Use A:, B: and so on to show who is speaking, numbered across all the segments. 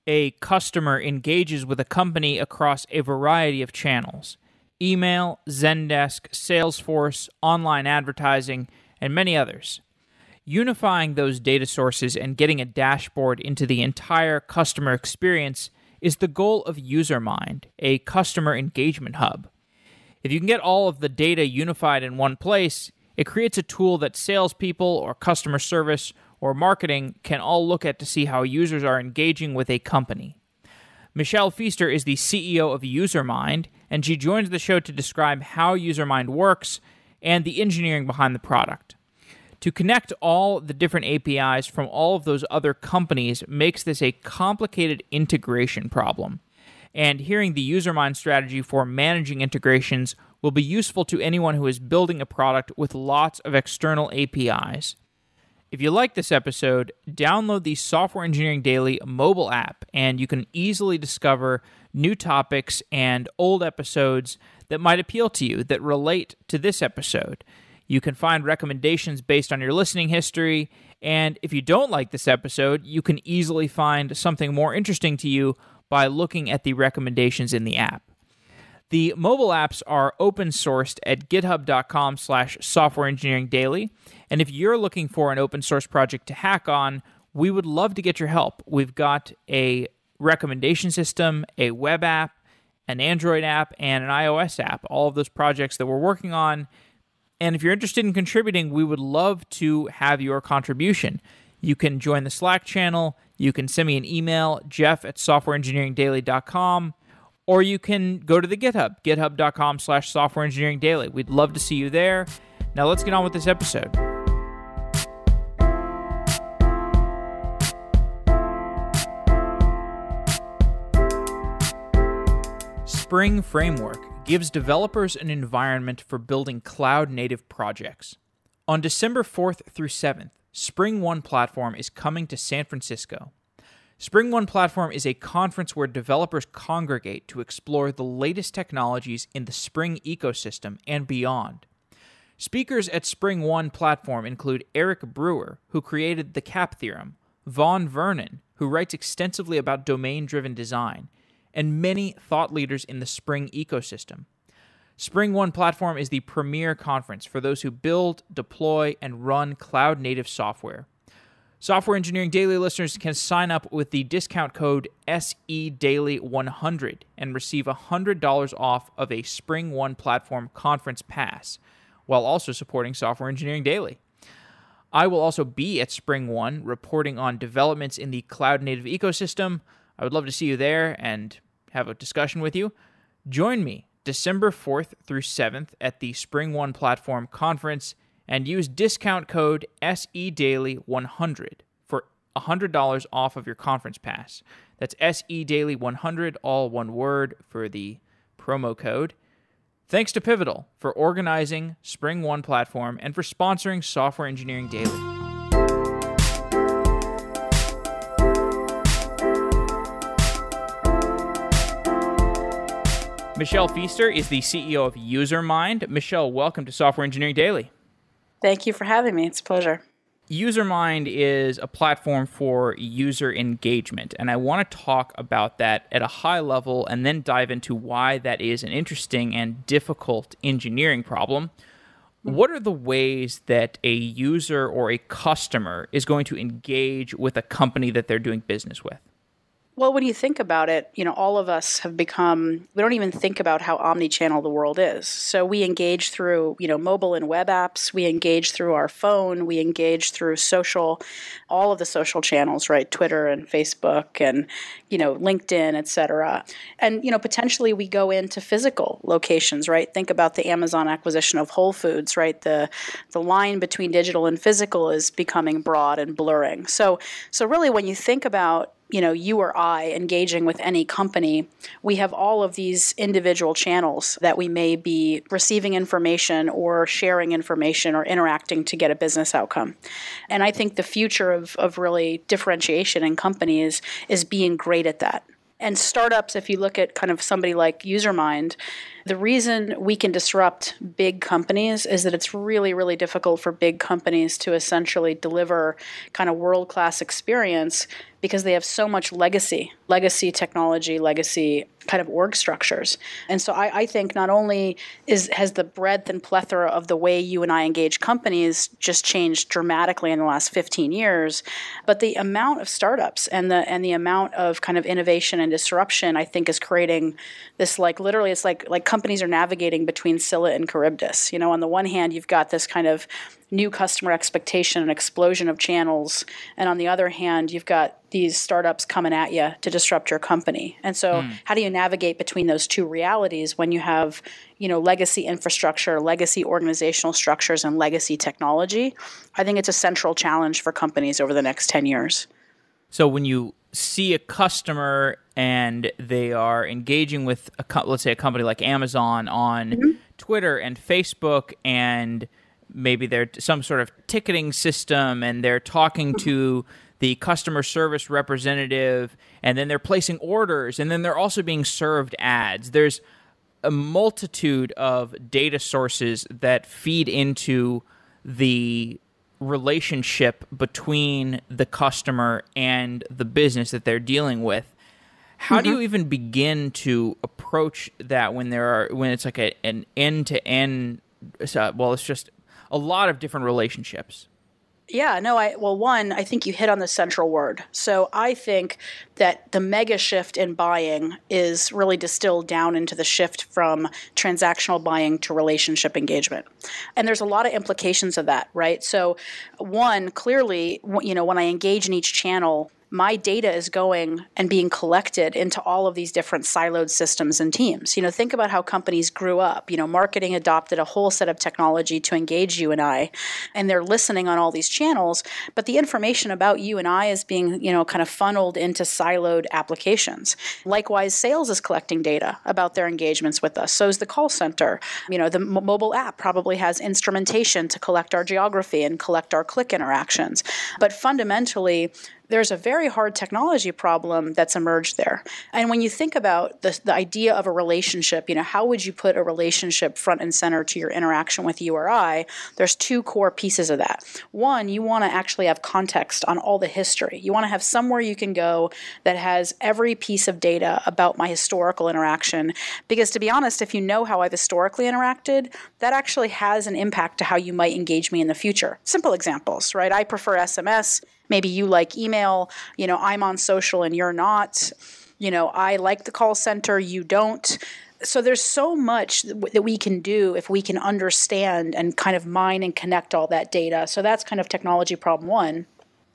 A: A customer engages with a company across a variety of channels: email, Zendesk, Salesforce, online advertising, and many others. Unifying those data sources and getting a dashboard into the entire customer experience is the goal of Usermind, a customer engagement hub. If you can get all of the data unified in one place, it creates a tool that salespeople or customer service or marketing can all look at to see how users are engaging with a company. Michel Feaster is the CEO of Usermind, and she joins the show to describe how Usermind works and the engineering behind the product. To connect all the different APIs from all of those other companies makes this a complicated integration problem. And hearing the Usermind strategy for managing integrations will be useful to anyone who is building a product with lots of external APIs. If you like this episode, download the Software Engineering Daily mobile app, and you can easily discover new topics and old episodes that might appeal to you that relate to this episode. You can find recommendations based on your listening history, and if you don't like this episode, you can easily find something more interesting to you by looking at the recommendations in the app. The mobile apps are open sourced at github.com/softwareengineeringdaily, and if you're looking for an open source project to hack on, we would love to get your help. We've got a recommendation system, a web app, an Android app, and an iOS app, all of those projects that we're working on. And if you're interested in contributing, we would love to have your contribution. You can join the Slack channel, you can send me an email, jeff@softwareengineeringdaily.com, or you can go to the GitHub, github.com/softwareengineeringdaily. We'd love to see you there. Now let's get on with this episode. Spring Framework gives developers an environment for building cloud-native projects. On December 4th through 7th, Spring One Platform is coming to San Francisco. Spring One Platform is a conference where developers congregate to explore the latest technologies in the Spring ecosystem and beyond. Speakers at Spring One Platform include Eric Brewer, who created the CAP theorem, Vaughn Vernon, who writes extensively about domain-driven design, and many thought leaders in the Spring ecosystem. Spring One Platform is the premier conference for those who build, deploy, and run cloud-native software. Software Engineering Daily listeners can sign up with the discount code SEDaily100 and receive $100 off of a Spring One Platform conference pass, while also supporting Software Engineering Daily. I will also be at Spring One reporting on developments in the cloud-native ecosystem. I would love to see you there and have a discussion with you. Join me December 4th through 7th at the Spring One Platform Conference and use discount code SEDaily100 for $100 off of your conference pass. That's SEDaily100, all one word, for the promo code. Thanks to Pivotal for organizing Spring One Platform and for sponsoring Software Engineering Daily. Michel Feaster is the CEO of Usermind. Michel, welcome to Software Engineering Daily.
B: Thank you for having me. It's a pleasure.
A: Usermind is a platform for user engagement, and I want to talk about that at a high level and then dive into why that is an interesting and difficult engineering problem. What are the ways that a user or a customer is going to engage with a company that they're doing business with?
B: Well, when you think about it, all of us have become, we don't even think about how omnichannel the world is. So we engage through, mobile and web apps. We engage through our phone. We engage through social, all of the social channels, right? Twitter and Facebook and, LinkedIn, et cetera. And, potentially we go into physical locations, right? Think about the Amazon acquisition of Whole Foods, right? The line between digital and physical is becoming broad and blurring. So really when you think about you or I engaging with any company, we have all of these individual channels that we may be receiving information or sharing information or interacting to get a business outcome. And I think the future of really differentiation in companies is being great at that. And startups, if you look at kind of somebody like Usermind, The reason we can disrupt big companies is that it's really, really difficult for big companies to essentially deliver kind of world-class experience because they have so much legacy technology, legacy kind of org structures. And so I think not only has the breadth and plethora of the way you and I engage companies just changed dramatically in the last 15 years, but the amount of startups and the amount of kind of innovation and disruption, I think, is creating this literally it's like companies are navigating between Scylla and Charybdis. On the one hand, you've got this kind of new customer expectation and explosion of channels. And on the other hand, you've got these startups coming at you to disrupt your company. And so how do you navigate between those two realities when you have, legacy infrastructure, legacy organizational structures, and legacy technology? I think it's a central challenge for companies over the next 10 years.
A: So when you see a customer and they are engaging with, let's say, a company like Amazon on Twitter and Facebook, and maybe they're some sort of ticketing system, and they're talking to the customer service representative, and then they're placing orders, and then they're also being served ads. There's a multitude of data sources that feed into the relationship between the customer and the business that they're dealing with. How do you even begin to approach that when it's like an end-to-end, it's just a lot of different relationships?
B: Yeah, no, I think you hit on the central word. So I think that the mega shift in buying is really distilled down into the shift from transactional buying to relationship engagement. And there's a lot of implications of that, right? So one, clearly, when I engage in each channel, my data is going and being collected into all of these different siloed systems and teams. Think about how companies grew up. Marketing adopted a whole set of technology to engage you and I, and they're listening on all these channels, but the information about you and I is being, kind of funneled into siloed applications. Likewise, sales is collecting data about their engagements with us. So is the call center. The mobile app probably has instrumentation to collect our geography and collect our click interactions. But fundamentally, there's a very hard technology problem that's emerged there. And when you think about the idea of a relationship, how would you put a relationship front and center to your interaction with you or I? There's two core pieces of that. One, you want to actually have context on all the history. You want to have somewhere you can go that has every piece of data about my historical interaction. Because to be honest, if you know how I've historically interacted, that actually has an impact to how you might engage me in the future. Simple examples, right? I prefer SMS. Maybe you like email, I'm on social and you're not, I like the call center, you don't. So there's so much that we can do if we can understand and kind of mine and connect all that data. So that's kind of technology problem one.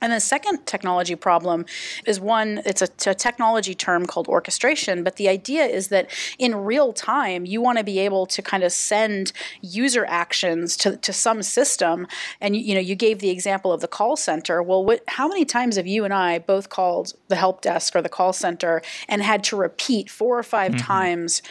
B: And the second technology problem is it's a technology term called orchestration, but the idea is that in real time, you want to be able to kind of send user actions to some system. And you gave the example of the call center. Well, how many times have you and I both called the help desk or the call center and had to repeat 4 or 5 times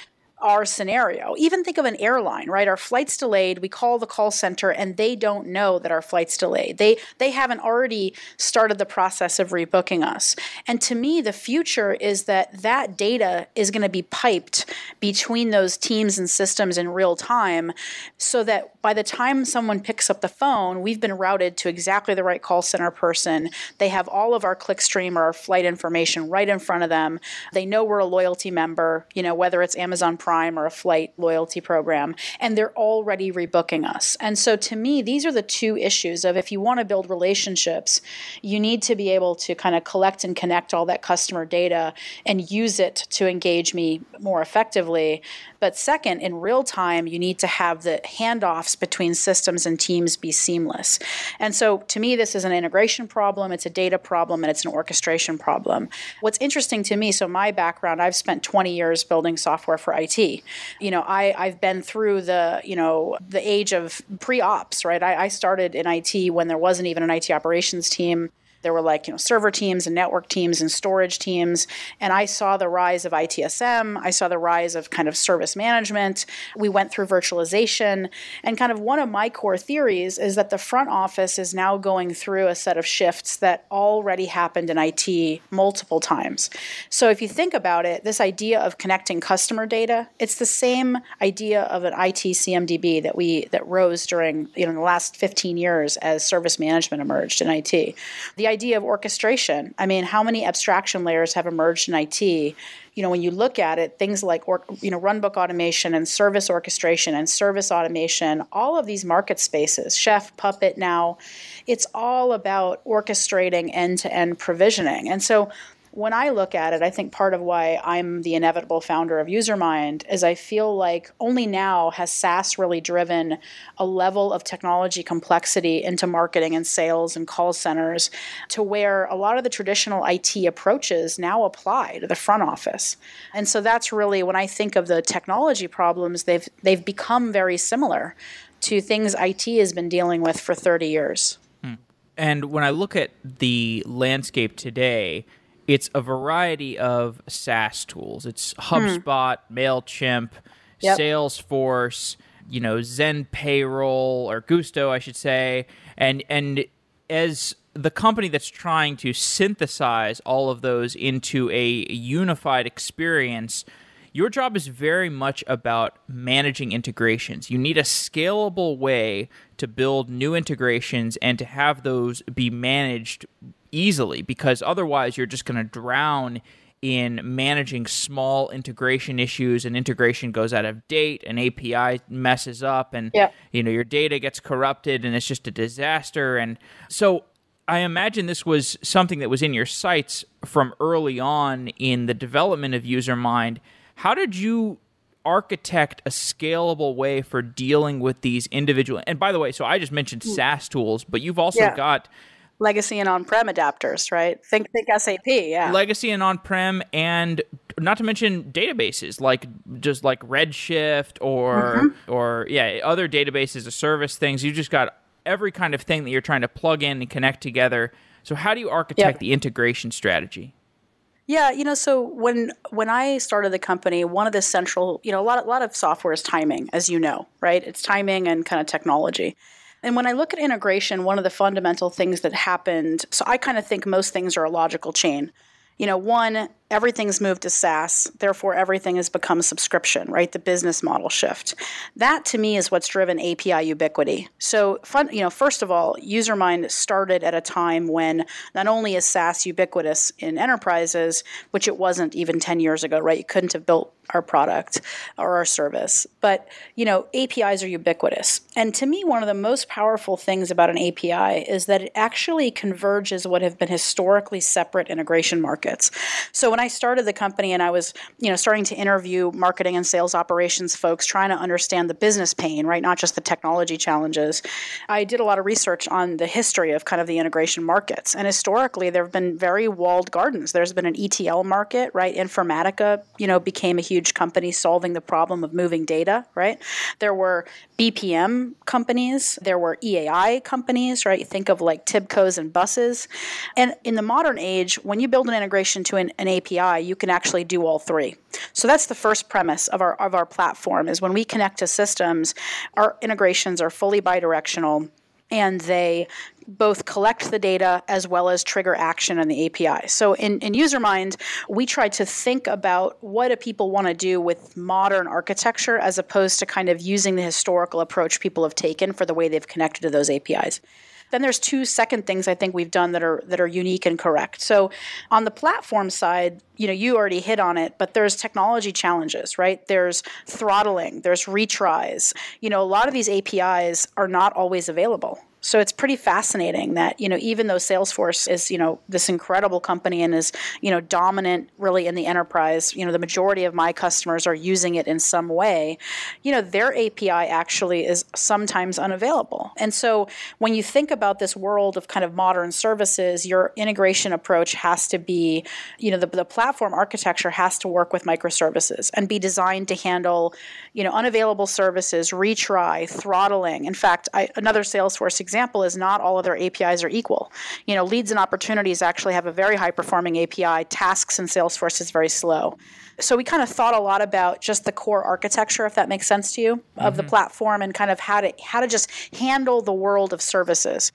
B: our scenario? Even think of an airline, right? Our flight's delayed. We call the call center and they don't know that our flight's delayed. They haven't already started the process of rebooking us. And to me, the future is that data is going to be piped between those teams and systems in real time, so that by the time someone picks up the phone, we've been routed to exactly the right call center person. They have all of our clickstream or our flight information right in front of them. They know we're a loyalty member, whether it's Amazon Prime or a flight loyalty program, and they're already rebooking us. And so to me, these are the two issues of, if you want to build relationships, you need to be able to kind of collect and connect all that customer data and use it to engage me more effectively. But second, in real time, you need to have the handoffs between systems and teams be seamless. And so to me, this is an integration problem, it's a data problem, and it's an orchestration problem. What's interesting to me, so my background, I've spent 20 years building software for IT. I've been through the age of pre-ops, right? I started in IT when there wasn't even an IT operations team. There were server teams and network teams and storage teams. And I saw the rise of ITSM. I saw the rise of kind of service management. We went through virtualization. And kind of one of my core theories is that the front office is now going through a set of shifts that already happened in IT multiple times. So if you think about it, this idea of connecting customer data, it's the same idea of an IT CMDB that rose during the last 15 years as service management emerged in IT. The idea of orchestration, how many abstraction layers have emerged in IT? When you look at it, things like runbook automation and service orchestration and service automation, all of these market spaces, Chef, Puppet now, it's all about orchestrating end-to-end provisioning. And so when I look at it, I think part of why I'm the inevitable founder of Usermind is I feel like only now has SaaS really driven a level of technology complexity into marketing and sales and call centers to where a lot of the traditional IT approaches now apply to the front office. And so that's really, when I think of the technology problems, they've become very similar to things IT has been dealing with for 30 years.
A: And when I look at the landscape today, it's a variety of SaaS tools. It's HubSpot, MailChimp, Salesforce, Zen Payroll, or Gusto, I should say. And as the company that's trying to synthesize all of those into a unified experience, your job is very much about managing integrations. You need a scalable way to build new integrations and to have those be managed easily, because otherwise you're just going to drown in managing small integration issues, and integration goes out of date, and API messes up, and your data gets corrupted, and it's just a disaster. And so I imagine this was something that was in your sights from early on in the development of Usermind. How did you architect a scalable way for dealing with these individual? And by the way, so I just mentioned SaaS tools, but you've also got
B: legacy and on-prem adapters, right? Think SAP,
A: legacy and on-prem, and not to mention databases like Redshift or other databases as a service things. You just got every kind of thing that you're trying to plug in and connect together. So how do you architect the integration strategy?
B: Yeah, so when I started the company, one of the central, a lot of software is timing, as you know, right? It's timing and kind of technology. And when I look at integration, one of the fundamental things that happened, so I kind of think most things are a logical chain. One, everything's moved to SaaS, therefore everything has become subscription, right? The business model shift. That to me is what's driven API ubiquity. So first of all, Usermind started at a time when not only is SaaS ubiquitous in enterprises, which it wasn't even 10 years ago, right? You couldn't have built our product or our service, but APIs are ubiquitous. And to me, one of the most powerful things about an API is that it actually converges what have been historically separate integration markets. So when I started the company and I was, starting to interview marketing and sales operations folks, trying to understand the business pain, right? Not just the technology challenges. I did a lot of research on the history of kind of the integration markets. And historically, there have been very walled gardens. There's been an ETL market, right? Informatica, became a huge company solving the problem of moving data, right? There were BPM companies. There were EAI companies, right? You think of like Tibcos and buses. And in the modern age, when you build an integration to an API, you can actually do all three. So that's the first premise of our platform, is when we connect to systems, our integrations are fully bidirectional, and they both collect the data as well as trigger action on the API. So in Usermind, we try to think about what do people want to do with modern architecture as opposed to kind of using the historical approach people have taken for the way they've connected to those APIs. Then there's two second things I think we've done that are unique and correct. So on the platform side, you already hit on it, but there's technology challenges, right? There's throttling, there's retries. A lot of these APIs are not always available. So it's pretty fascinating that, even though Salesforce is, this incredible company and is, dominant really in the enterprise, the majority of my customers are using it in some way, their API actually is sometimes unavailable. And so when you think about this world of kind of modern services, your integration approach has to be, the platform architecture has to work with microservices and be designed to handle, unavailable services, retry, throttling. In fact, another Salesforce example is not all of their APIs are equal. Leads and opportunities actually have a very high-performing API. Tasks in Salesforce is very slow. So we kind of thought a lot about just the core architecture, if that makes sense to you, of the platform, and kind of how to just handle the world of services.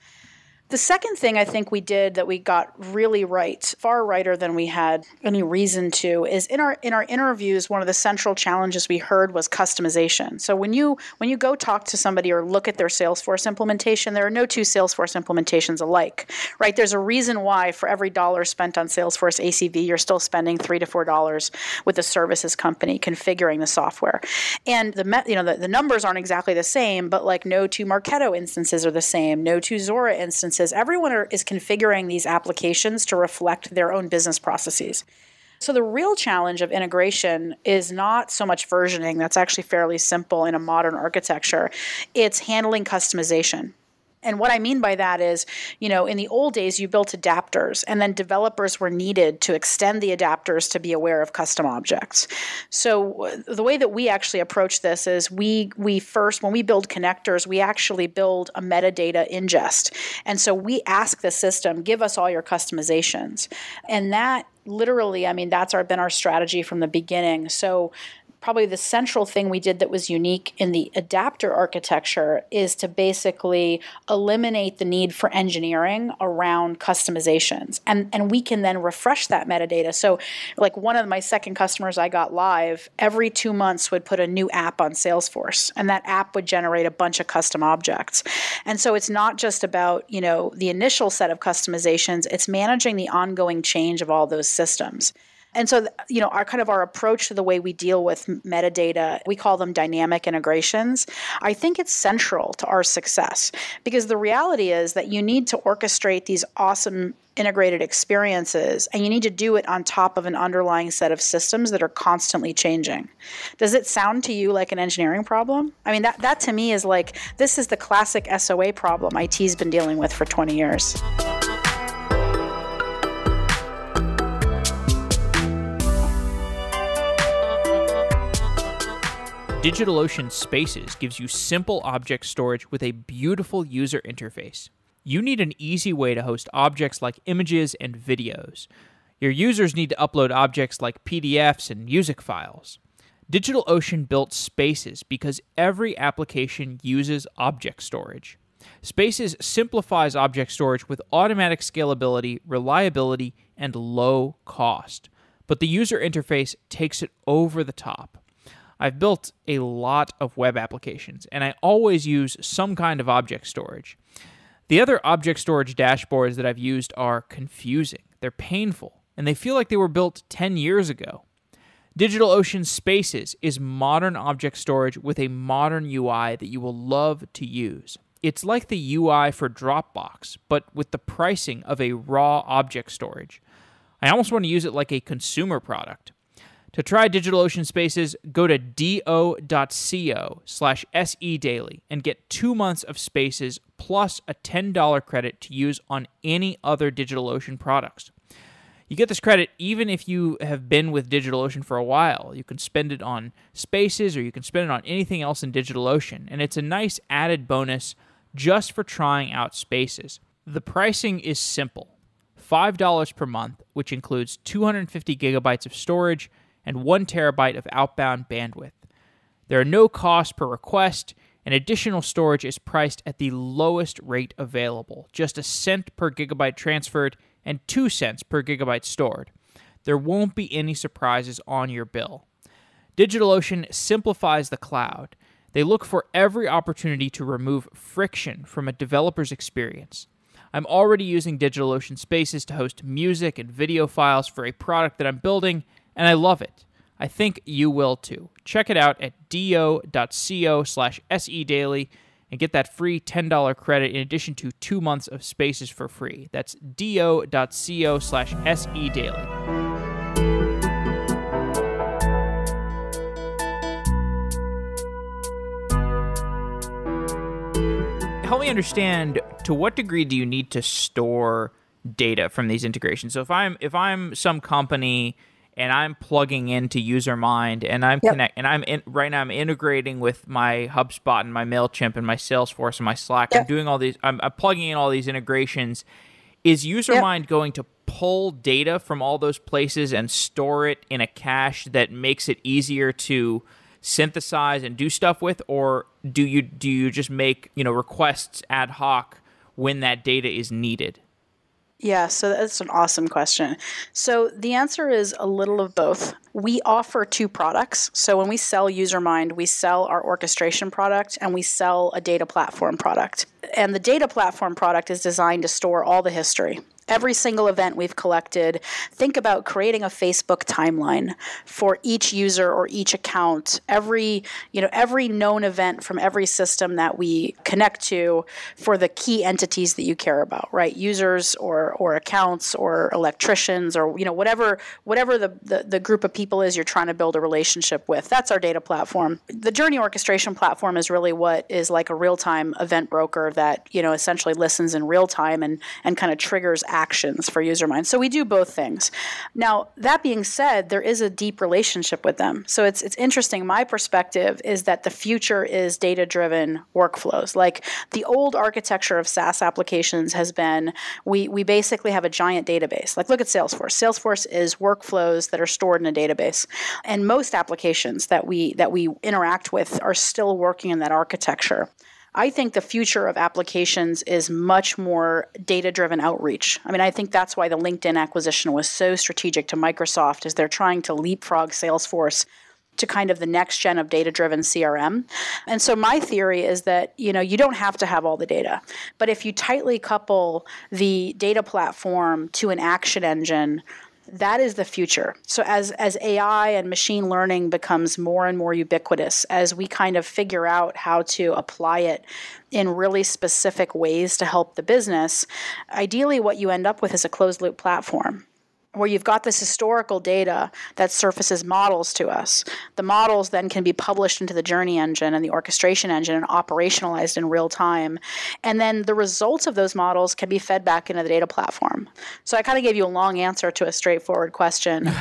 B: The second thing I think we did that we got really right, far righter than we had any reason to, is in our interviews, one of the central challenges we heard was customization. So when you go talk to somebody or look at their Salesforce implementation, there are no two Salesforce implementations alike, right? There's a reason why for every dollar spent on Salesforce ACV, you're still spending $3 to $4 with a services company configuring the software. And the numbers aren't exactly the same, but like no two Marketo instances are the same, no two Zora instances. Everyone is configuring these applications to reflect their own business processes. So the real challenge of integration is not so much versioning. That's actually fairly simple in a modern architecture. It's handling customization. And what I mean by that is, in the old days, you built adapters, and then developers were needed to extend the adapters to be aware of custom objects. So the way that we actually approach this is we first, when we build connectors, we actually build a metadata ingest. And so we ask the system, give us all your customizations. And that literally, that's been our strategy from the beginning. So probably the central thing we did that was unique in the adapter architecture is to basically eliminate the need for engineering around customizations. And we can then refresh that metadata. So like one of my second customers I got live, every 2 months would put a new app on Salesforce, and that app would generate a bunch of custom objects. And so it's not just about, the initial set of customizations, it's managing the ongoing change of all those systems. And so, our approach to the way we deal with metadata, we call them dynamic integrations. I think it's central to our success because the reality is that you need to orchestrate these awesome integrated experiences, and you need to do it on top of an underlying set of systems that are constantly changing. Does it sound to you like an engineering problem? That to me is like, this is the classic SOA problem IT's been dealing with for 20 years.
A: DigitalOcean Spaces gives you simple object storage with a beautiful user interface. You need an easy way to host objects like images and videos. Your users need to upload objects like PDFs and music files. DigitalOcean built Spaces because every application uses object storage. Spaces simplifies object storage with automatic scalability, reliability, and low cost. But the user interface takes it over the top. I've built a lot of web applications, and I always use some kind of object storage. The other object storage dashboards that I've used are confusing, they're painful, and they feel like they were built 10 years ago. DigitalOcean Spaces is modern object storage with a modern UI that you will love to use. It's like the UI for Dropbox, but with the pricing of a raw object storage. I almost want to use it like a consumer product. To try DigitalOcean Spaces, go to do.co/sedaily and get 2 months of Spaces plus a $10 credit to use on any other DigitalOcean products. You get this credit even if you have been with DigitalOcean for a while. You can spend it on Spaces or you can spend it on anything else in DigitalOcean, and it's a nice added bonus just for trying out Spaces. The pricing is simple. $5 per month, which includes 250 gigabytes of storage and 1 terabyte of outbound bandwidth. There are no costs per request, and additional storage is priced at the lowest rate available, just 1 cent per gigabyte transferred and 2 cents per gigabyte stored. There won't be any surprises on your bill. DigitalOcean simplifies the cloud. They look for every opportunity to remove friction from a developer's experience. I'm already using DigitalOcean Spaces to host music and video files for a product that I'm building, and I love it. I think you will too. Check it out at do.co/sedaily and get that free $10 credit in addition to 2 months of Spaces for free. That's do.co/sedaily. Help me understand, to what degree do you need to store data from these integrations? So if I'm some company and I'm plugging into Usermind, and I'm right now I'm integrating with my HubSpot and my MailChimp and my Salesforce and my Slack. I'm doing all these. I'm plugging in all these integrations. Is Usermind going to pull data from all those places and store it in a cache that makes it easier to synthesize and do stuff with, or do you just make requests ad hoc when that data is needed?
B: Yeah, so that's an awesome question. So the answer is a little of both. We offer two products. So when we sell Usermind, we sell our orchestration product and we sell a data platform product. And the data platform product is designed to store all the history. Every single event we've collected. Think about creating a Facebook timeline for each user or each account. Every known event from every system that we connect to for the key entities that you care about, right? Users or accounts or electricians or whatever the group of people is you're trying to build a relationship with. That's our data platform. The Journey orchestration platform is really what is like a real-time event broker that essentially listens in real time and kind of triggers actions for Usermind. So we do both things. Now, that being said, there is a deep relationship with them. So it's interesting. My perspective is that the future is data-driven workflows. Like the old architecture of SaaS applications has been, we basically have a giant database. Like look at Salesforce. Salesforce is workflows that are stored in a database. And most applications that we interact with are still working in that architecture. I think the future of applications is much more data-driven outreach. I mean, I think that's why the LinkedIn acquisition was so strategic to Microsoft, is they're trying to leapfrog Salesforce to kind of the next gen of data-driven CRM. And so my theory is that, you don't have to have all the data. But if you tightly couple the data platform to an action engine, that is the future. So as AI and machine learning becomes more and more ubiquitous, as we kind of figure out how to apply it in really specific ways to help the business, ideally what you end up with is a closed loop platform where you've got this historical data that surfaces models to us. The models then can be published into the Journey engine and the orchestration engine and operationalized in real time. And then the results of those models can be fed back into the data platform. So I kind of gave you a long answer to a straightforward question.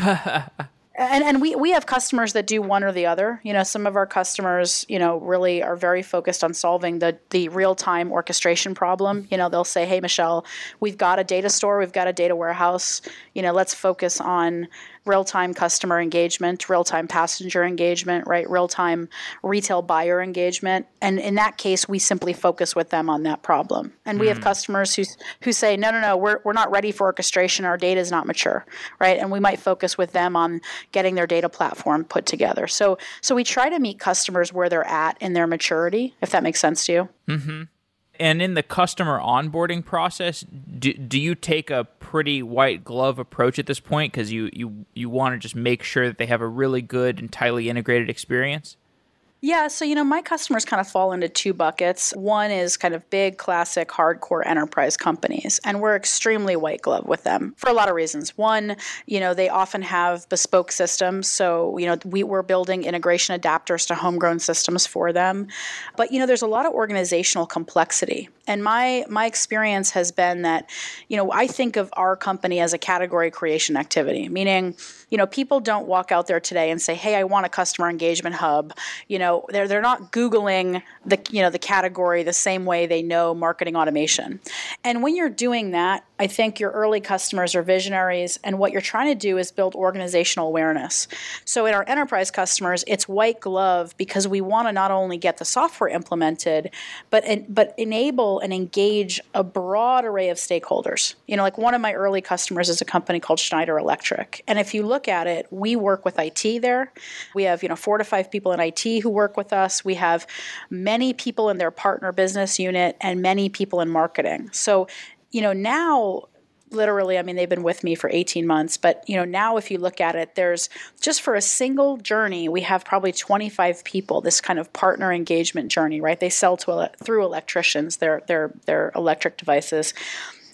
B: And we have customers that do one or the other. Some of our customers, really are very focused on solving the real-time orchestration problem. They'll say, hey, Michelle, we've got a data store, we've got a data warehouse. Let's focus on real-time customer engagement, real-time passenger engagement, right? Real-time retail buyer engagement. And in that case, we simply focus with them on that problem. And we have customers who say, no, we're not ready for orchestration. Our data is not mature, right? And we might focus with them on getting their data platform put together. So we try to meet customers where they're at in their maturity, if that makes sense to you.
A: Mm-hmm. And in the customer onboarding process, do you take a pretty white glove approach at this point because you want to just make sure that they have a really good and tightly integrated experience?
B: Yeah, so my customers kind of fall into two buckets. One is kind of big, classic, hardcore enterprise companies, and we're extremely white glove with them for a lot of reasons. One, they often have bespoke systems, so we're building integration adapters to homegrown systems for them. But there's a lot of organizational complexity, and my experience has been that I think of our company as a category creation activity, meaning people don't walk out there today and say, hey, I want a customer engagement hub. They're not Googling the category the same way they know marketing automation. And when you're doing that, I think your early customers are visionaries, and what you're trying to do is build organizational awareness. So in our enterprise customers, it's white glove because we want to not only get the software implemented, but enable and engage a broad array of stakeholders. Like one of my early customers is a company called Schneider Electric. And if you look at it, we work with IT there. We have 4 to 5 people in IT who work with us. We have many people in their partner business unit and many people in marketing. So now, literally, they've been with me for 18 months, but, now if you look at it, there's just for a single journey, we have probably 25 people, this kind of partner engagement journey, right? They sell through electricians, their electric devices.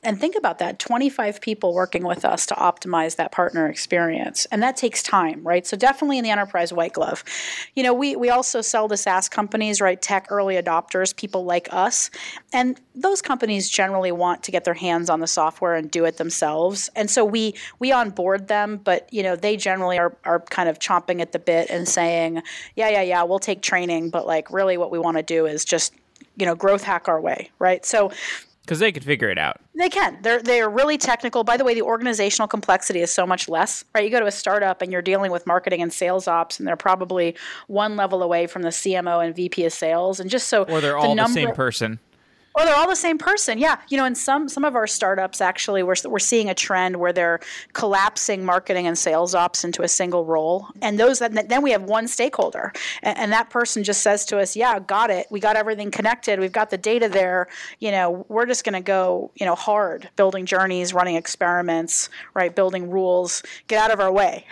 B: And think about that, 25 people working with us to optimize that partner experience. And that takes time, right? So definitely in the enterprise white glove. We also sell to SaaS companies, right? Tech early adopters, people like us. And those companies generally want to get their hands on the software and do it themselves. And so we onboard them, but they generally are kind of chomping at the bit and saying, yeah, we'll take training, but like really what we want to do is just growth hack our way, right? So
A: because they could figure it out.
B: They can. They're really technical. By the way, the organizational complexity is so much less, right? You go to a startup and you're dealing with marketing and sales ops, and they're probably one level away from the CMO and VP of sales, and just so
A: or they're all the same person.
B: Or they're all the same person, yeah. In some of our startups, actually, we're seeing a trend where they're collapsing marketing and sales ops into a single role. And then we have one stakeholder. And that person just says to us, yeah, got it. We got everything connected. We've got the data there. We're just going to go, hard, building journeys, running experiments, right, building rules. Get out of our way.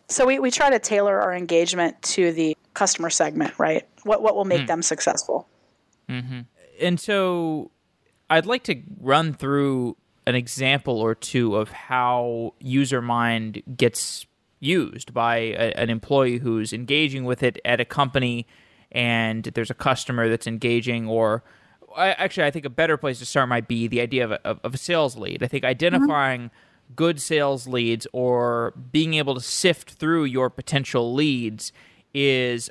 B: So we try to tailor our engagement to the customer segment, right? What will make them successful.
A: Mm-hmm. And so I'd like to run through an example or two of how Usermind gets used by an employee who's engaging with it at a company, and there's a customer that's engaging, or I think a better place to start might be the idea of a sales lead. I think identifying good sales leads or being able to sift through your potential leads is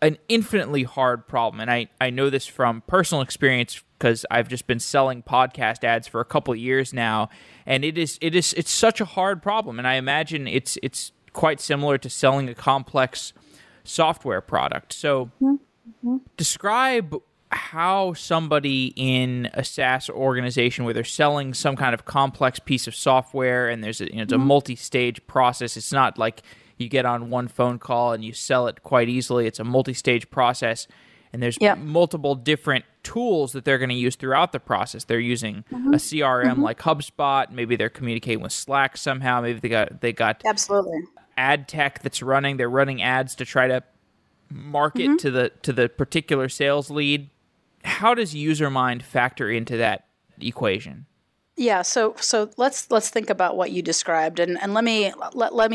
A: an infinitely hard problem. And I know this from personal experience because I've just been selling podcast ads for a couple of years now, and it's such a hard problem. And I imagine it's quite similar to selling a complex software product. So describe how somebody in a SaaS organization where they're selling some kind of complex piece of software and there's it's a multi-stage process. It's not like you get on one phone call and you sell it quite easily. It's a multi-stage process, and there's multiple different tools that they're going to use throughout the process. They're using a CRM like HubSpot. Maybe they're communicating with Slack somehow. Maybe they got
B: absolutely
A: ad tech that's running. They're running ads to try to market to the particular sales lead. How does Usermind factor into that equation?
B: Yeah, so let's think about what you described, and let me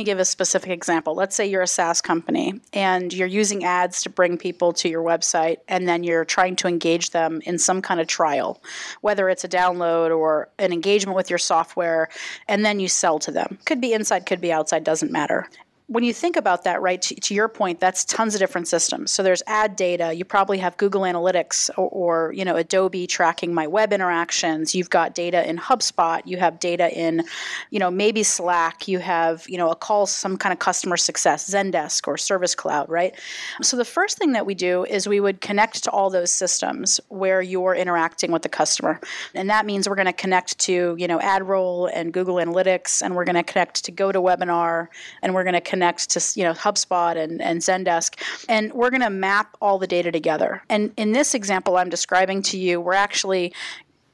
B: give a specific example. Let's say you're a SaaS company and you're using ads to bring people to your website, and then you're trying to engage them in some kind of trial, whether it's a download or an engagement with your software, and then you sell to them. Could be inside, could be outside, doesn't matter. When you think about that, right, to your point, that's tons of different systems. So there's ad data. You probably have Google Analytics or Adobe tracking my web interactions. You've got data in HubSpot. You have data in, maybe Slack. You have, a call, some kind of customer success, Zendesk or Service Cloud, right? So the first thing that we do is we would connect to all those systems where you're interacting with the customer. And that means we're going to connect to, AdRoll and Google Analytics, and we're going to connect to GoToWebinar, and we're going to connect to HubSpot and Zendesk, and we're going to map all the data together. And in this example I'm describing to you, we're actually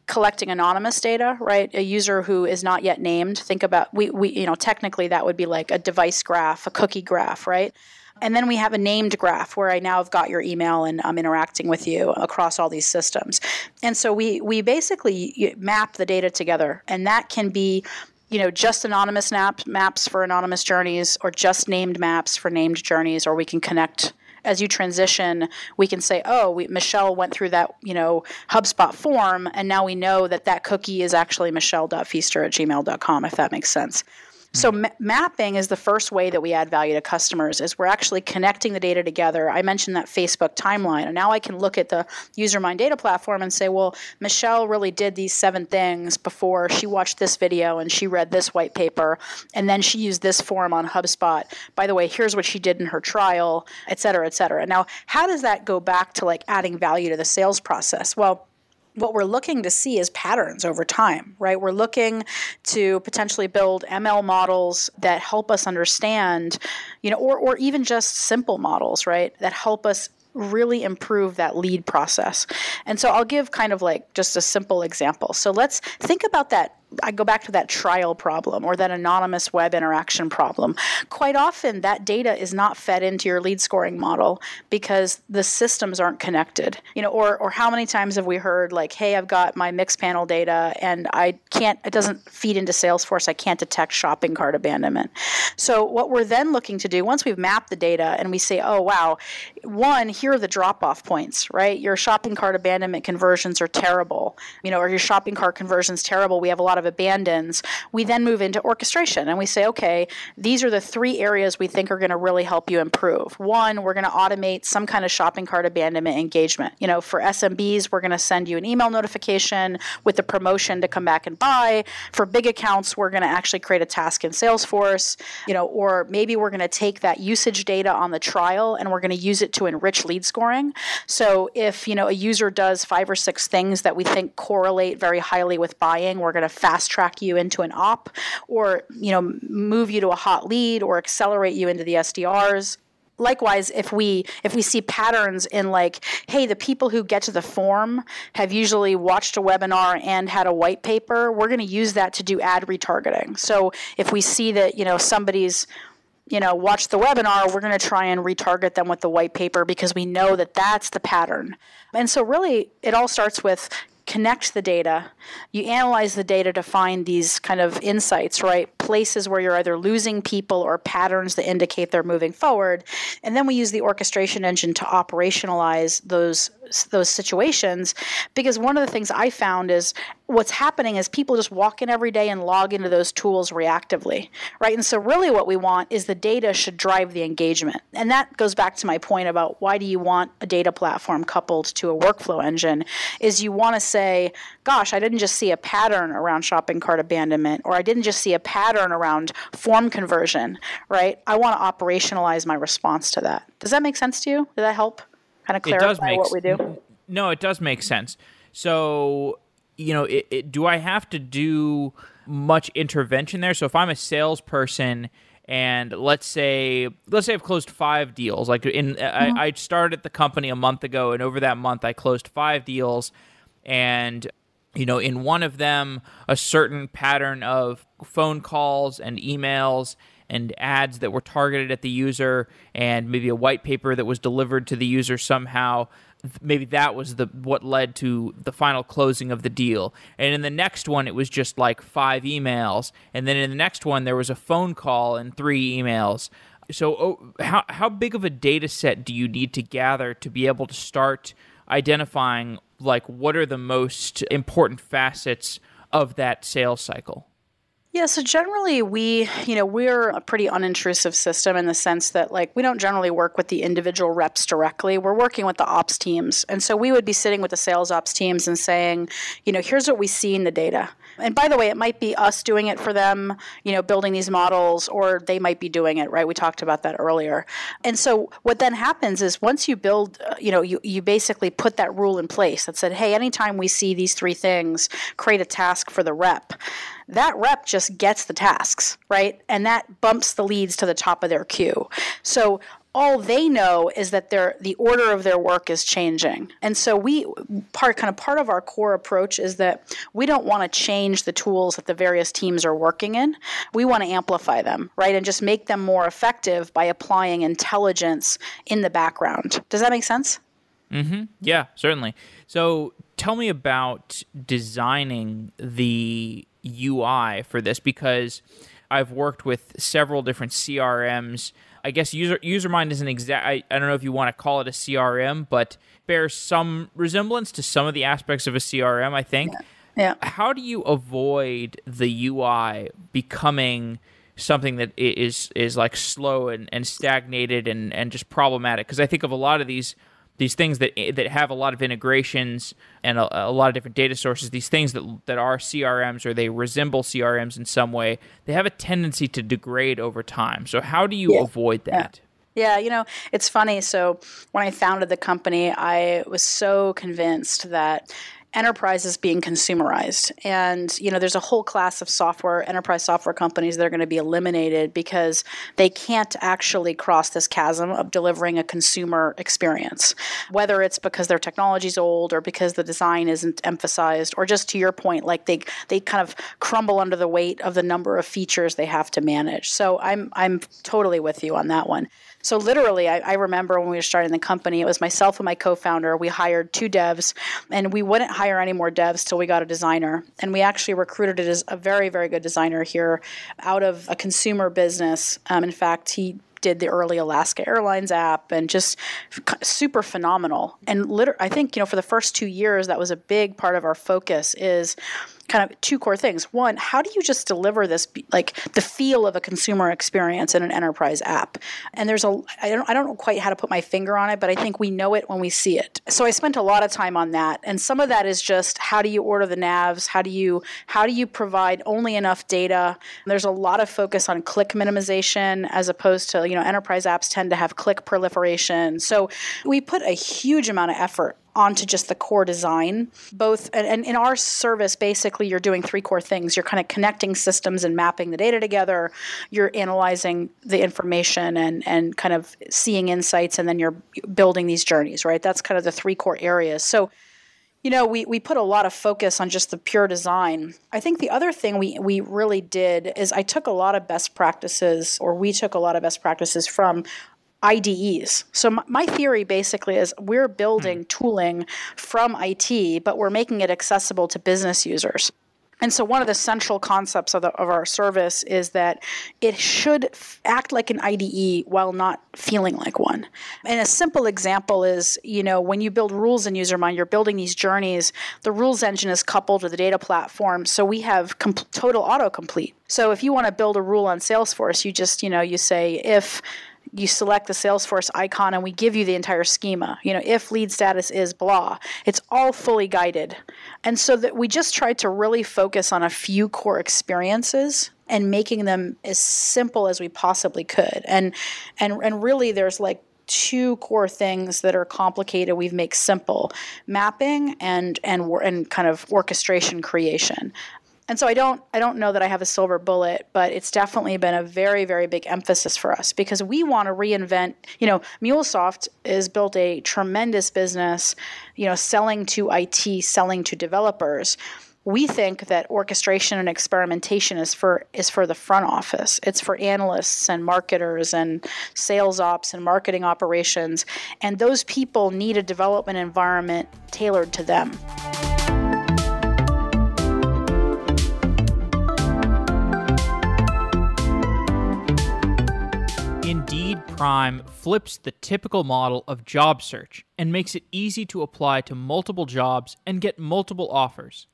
B: collecting anonymous data, right? A user who is not yet named. Think about we technically that would be like a device graph, a cookie graph, right? And then we have a named graph where I now have got your email and I'm interacting with you across all these systems. And so we basically map the data together, and that can be just anonymous maps for anonymous journeys, or just named maps for named journeys, or we can connect. As you transition, we can say, Michelle went through that, HubSpot form, and now we know that cookie is actually michelle.feaster@gmail.com, if that makes sense. So mapping is the first way that we add value to customers, is we're actually connecting the data together. I mentioned that Facebook timeline, and now I can look at the Usermind data platform and say, well, Michelle really did these 7 things before. She watched this video and she read this white paper, and then she used this form on HubSpot. By the way, here's what she did in her trial, et cetera, et cetera. Now, how does that go back to like adding value to the sales process? Well, what we're looking to see is patterns over time, right? We're looking to potentially build ML models that help us understand, or even just simple models, right, that help us really improve that lead process. And so I'll give kind of like just a simple example. So let's think about that I go back to that trial problem or that anonymous web interaction problem. Quite often, that data is not fed into your lead scoring model because the systems aren't connected. Or how many times have we heard like, hey, I've got my Mixpanel data and it doesn't feed into Salesforce. I can't detect shopping cart abandonment. So what we're then looking to do, once we've mapped the data and we say, oh, wow, one, here are the drop-off points, right? Your shopping cart abandonment conversions are terrible, or your shopping cart conversion's terrible. We have a lot of abandons. We then move into orchestration and we say, okay, these are the 3 areas we think are going to really help you improve. One, we're going to automate some kind of shopping cart abandonment engagement. For SMBs, we're going to send you an email notification with the promotion to come back and buy. For big accounts, we're going to actually create a task in Salesforce, or maybe we're going to take that usage data on the trial and we're going to use it to enrich lead scoring. So if, a user does 5 or 6 things that we think correlate very highly with buying, we're going to fast track you into an op or, move you to a hot lead or accelerate you into the SDRs. Likewise, if we see patterns in like, hey, the people who get to the form have usually watched a webinar and had a white paper, we're going to use that to do ad retargeting. So if we see that, somebody's watch the webinar, we're going to try and retarget them with the white paper because we know that that's the pattern. And so really, it all starts with connect the data. You analyze the data to find these kind of insights, right? Places where you're either losing people or patterns that indicate they're moving forward. And then we use the orchestration engine to operationalize those situations, because one of the things I found is what's happening is people just walk in every day and log into those tools reactively, right? And so really what we want is the data should drive the engagement. And that goes back to my point about why do you want a data platform coupled to a workflow engine, is you want to say, gosh, I didn't just see a pattern around shopping cart abandonment, or I didn't just see a pattern around form conversion, right? I want to operationalize my response to that. Does that make sense to you? Did that help kind of clarify what we do?
A: No, it does make sense. So, do I have to do much intervention there? So if I'm a salesperson and let's say I've closed 5 deals, like I started at the company a month ago, and over that month I closed 5 deals, and in one of them, a certain pattern of phone calls and emails and ads that were targeted at the user, and maybe a white paper that was delivered to the user somehow, maybe that was what led to the final closing of the deal. And in the next one, it was just like 5 emails. And then in the next one, there was a phone call and 3 emails. So how big of a data set do you need to gather to be able to start identifying like what are the most important facets of that sales cycle?
B: Yeah, so generally we're a pretty unintrusive system in the sense that like we don't generally work with the individual reps directly. We're working with the ops teams. And so we would be sitting with the sales ops teams and saying, here's what we see in the data. And by the way, it might be us doing it for them, building these models, or they might be doing it, right? We talked about that earlier. And so what then happens is once you build, you basically put that rule in place that said, hey, anytime we see these 3 things, create a task for the rep. That rep just gets the tasks, right? And that bumps the leads to the top of their queue. So all they know is that the order of their work is changing. And so part of our core approach is that we don't want to change the tools that the various teams are working in. We want to amplify them, right? And just make them more effective by applying intelligence in the background. Does that make sense?
A: Mm-hmm. Yeah, certainly. So tell me about designing the UI for this, because I've worked with several different CRMs. I guess Usermind isn't I don't know if you want to call it a CRM, but bears some resemblance to some of the aspects of a CRM, I think.
B: Yeah.
A: How do you avoid the UI becoming something that is like slow and stagnated and just problematic? Because I think of a lot of these things that have a lot of integrations and a lot of different data sources, these things that are CRMs or they resemble CRMs in some way, they have a tendency to degrade over time. So how do you avoid that?
B: Yeah, it's funny. So when I founded the company, I was so convinced that enterprise is being consumerized. And, there's a whole class of enterprise software companies that are going to be eliminated because they can't actually cross this chasm of delivering a consumer experience, whether it's because their technology's old or because the design isn't emphasized, or just to your point, like they kind of crumble under the weight of the number of features they have to manage. So I'm totally with you on that one. So literally, I remember when we were starting the company, it was myself and my co-founder. We hired 2 devs, and we wouldn't hire any more devs till we got a designer. And we actually recruited a very, very good designer here out of a consumer business. In fact, he did the early Alaska Airlines app and just super phenomenal. And I think, for the first 2 years, that was a big part of our focus is kind of 2 core things. One, how do you just deliver this, like the feel of a consumer experience in an enterprise app? And I don't know quite how to put my finger on it, but I think we know it when we see it. So I spent a lot of time on that. And some of that is just how do you order the navs? How do you provide only enough data? There's a lot of focus on click minimization as opposed to, enterprise apps tend to have click proliferation. So we put a huge amount of effort onto just the core design, both, and in our service, basically you're doing 3 core things. You're kind of connecting systems and mapping the data together. You're analyzing the information and kind of seeing insights, and then you're building these journeys, right? That's kind of the 3 core areas. So, we put a lot of focus on just the pure design. I think the other thing we really did is we took a lot of best practices from IDEs. So my theory basically is we're building tooling from IT, but we're making it accessible to business users. And so one of the central concepts of our service is that it should act like an IDE while not feeling like one. And a simple example is, when you build rules in Usermind, you're building these journeys. The rules engine is coupled with the data platform, so we have total autocomplete. So if you want to build a rule on Salesforce, you just, you say if you select the Salesforce icon and we give you the entire schema. If lead status is blah, it's all fully guided. And so that we just tried to really focus on a few core experiences and making them as simple as we possibly could. And really there's like 2 core things that are complicated we've made simple: mapping and kind of orchestration creation. And so I don't know that I have a silver bullet, but it's definitely been a very, very big emphasis for us because we want to reinvent. MuleSoft has built a tremendous business, selling to IT, selling to developers. We think that orchestration and experimentation is for the front office. It's for analysts and marketers and sales ops and marketing operations. And those people need a development environment tailored to them.
A: Indeed Prime flips the typical model of job search and makes it easy to apply to multiple jobs and get multiple offers.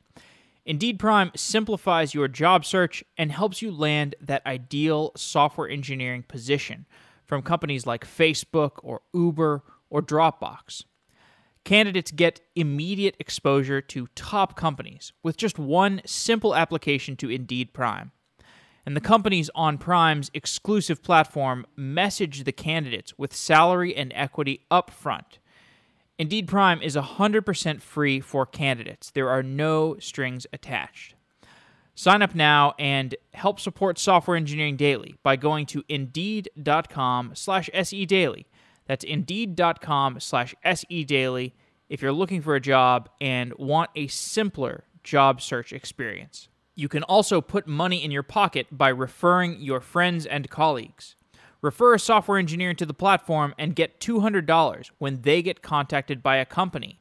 A: Indeed Prime simplifies your job search and helps you land that ideal software engineering position from companies like Facebook or Uber or Dropbox. Candidates get immediate exposure to top companies with just one simple application to Indeed Prime. And the companies on Prime's exclusive platform message the candidates with salary and equity up front. Indeed Prime is 100% free for candidates. There are no strings attached. Sign up now and help support Software Engineering Daily by going to Indeed.com/SEDaily. That's Indeed.com/SEDaily if you're looking for a job and want a simpler job search experience. You can also put money in your pocket by referring your friends and colleagues. Refer a software engineer to the platform and get $200 when they get contacted by a company,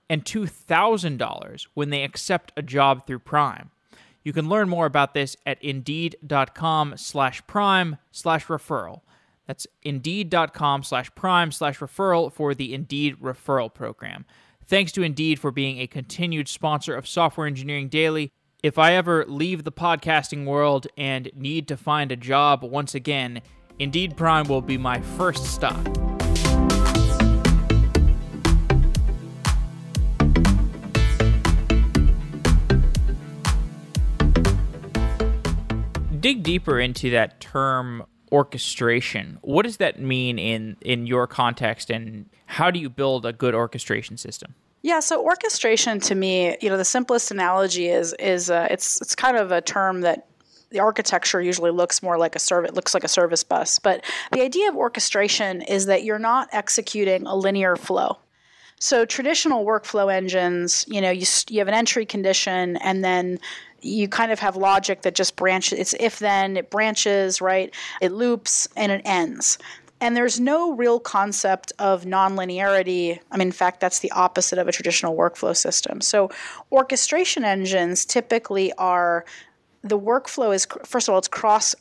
A: and $2,000 when they accept a job through Prime. You can learn more about this at Indeed.com/prime/referral. That's Indeed.com/prime/referral for the Indeed referral program. Thanks to Indeed for being a continued sponsor of Software Engineering Daily. If I ever leave the podcasting world and need to find a job once again, Indeed Prime will be my first stop. Dig deeper into that term orchestration. What does that mean in your context, and how do you build a good orchestration system?
B: Yeah, so orchestration to me, the simplest analogy is it's kind of a term that the architecture usually looks more like a service, looks like a service bus. But the idea of orchestration is that you're not executing a linear flow. So traditional workflow engines, you have an entry condition, and then you kind of have logic that just branches. It's if then, it branches, right? It loops and it ends. And there's no real concept of nonlinearity. I mean, in fact, that's the opposite of a traditional workflow system. So orchestration engines typically are the workflow is, first of all, it's